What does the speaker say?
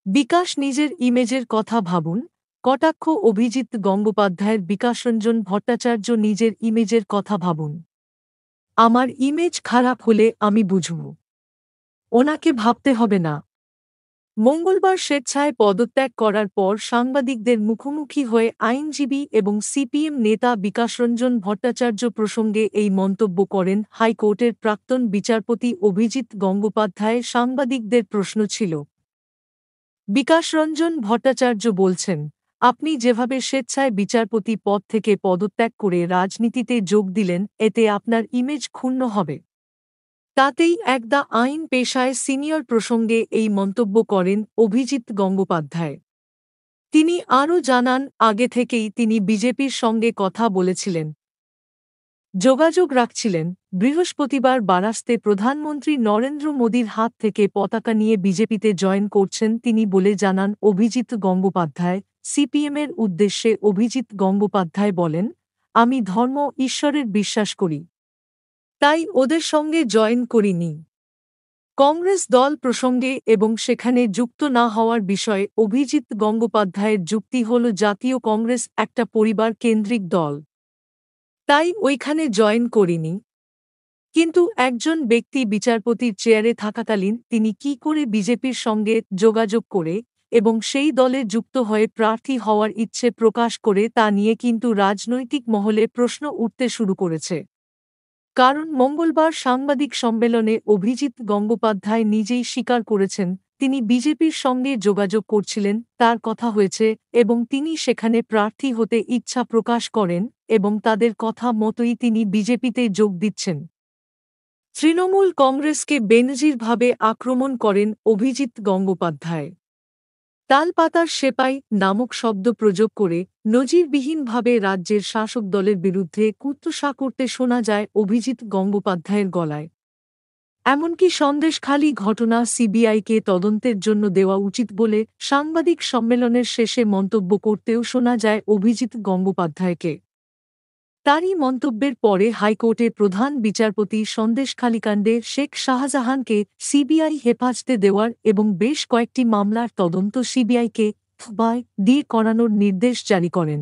বিকাশ নিজের ইমেজের কথা ভাবুন। কটাক্ষ অভিজিৎ গঙ্গোপাধ্যায়ের বিকাশরঞ্জন ভট্টাচার্য নিজের ইমেজের কথা ভাবুন। আমার ইমেজ খারাপ হলে আমি বুঝব। ওনাকে ভাবতে হবে না। মঙ্গলবার স্বেচ্ছায় পদত্যাগ করার পর সাংবাদিকদের মুখোমুখি হয়ে আইনজীবী এবং সিপিএম নেতা বিকাশরঞ্জন ভট্টাচার্য প্রসঙ্গে এই মন্তব্য করেন হাইকোর্টের প্রাক্তন বিচারপতি অভিজিৎ গঙ্গোপাধ্যায়। সাংবাদিকদের প্রশ্ন ছিল, বিকাশরঞ্জন ভট্টাচার্য বলছেন, আপনি যেভাবে স্বেচ্ছায় বিচারপতি পদ থেকে পদত্যাগ করে রাজনীতিতে যোগ দিলেন, এতে আপনার ইমেজ ক্ষুণ্ণ হবে। তাতেই একদা আইন পেশায় সিনিয়র প্রসঙ্গে এই মন্তব্য করেন অভিজিৎ গঙ্গোপাধ্যায়। তিনি আরও জানান, আগে থেকেই তিনি বিজেপির সঙ্গে কথা বলেছিলেন, যোগাযোগ রাখছিলেন। বৃহস্পতিবার বারাসতে প্রধানমন্ত্রী নরেন্দ্র মোদীর হাত থেকে পতাকা নিয়ে বিজেপিতে জয়েন করছেন তিনি বলে জানান অভিজিৎ গঙ্গোপাধ্যায়। সিপিএমের উদ্দেশ্যে অভিজিৎ গঙ্গোপাধ্যায় বলেন, আমি ধর্ম ঈশ্বরের বিশ্বাস করি, তাই ওদের সঙ্গে জয়েন করিনি। কংগ্রেস দল প্রসঙ্গে এবং সেখানে যুক্ত না হওয়ার বিষয়ে অভিজিৎ গঙ্গোপাধ্যায়ের যুক্তি হল, জাতীয় কংগ্রেস একটা পরিবার কেন্দ্রিক দল, তাই ওইখানে জয়েন করিনি। কিন্তু একজন ব্যক্তি বিচারপতির চেয়ারে থাকাকালীন তিনি কি করে বিজেপির সঙ্গে যোগাযোগ করে এবং সেই দলে যুক্ত হয়ে প্রার্থী হওয়ার ইচ্ছে প্রকাশ করে তা নিয়ে কিন্তু রাজনৈতিক মহলে প্রশ্ন উঠতে শুরু করেছে। কারণ মঙ্গলবার সাংবাদিক সম্মেলনে অভিজিৎ গঙ্গোপাধ্যায় নিজেই স্বীকার করেছেন তিনি বিজেপির সঙ্গে যোগাযোগ করছিলেন, তার কথা হয়েছে এবং তিনি সেখানে প্রার্থী হতে ইচ্ছা প্রকাশ করেন এবং তাদের কথা মতোই তিনি বিজেপিতে যোগ দিচ্ছেন। তৃণমূল কংগ্রেসকে বেনজিরভাবে আক্রমণ করেন অভিজিৎ গঙ্গোপাধ্যায়। তালপাতার সেপাই নামক শব্দ প্রয়োগ করে নজিরবিহীনভাবে রাজ্যের শাসক দলের বিরুদ্ধে কুৎসা করতে শোনা যায় অভিজিৎ গঙ্গোপাধ্যায়ের গলায়। এমনকি সন্দেশখালি ঘটনা সিবিআইকে তদন্তের জন্য দেওয়া উচিত বলে সাংবাদিক সম্মেলনের শেষে মন্তব্য করতেও শোনা যায় অভিজিৎ গঙ্গোপাধ্যায়কে। তারই মন্তব্যের পরে হাইকোর্টের প্রধান বিচারপতি সন্দেশখালিকাণ্ডে শেখ শাহজাহানকে সিবিআই হেফাজতে দেওয়ার এবং বেশ কয়েকটি মামলার তদন্ত সিবিআইকে দিয়ে করানোর নির্দেশ জারি করেন।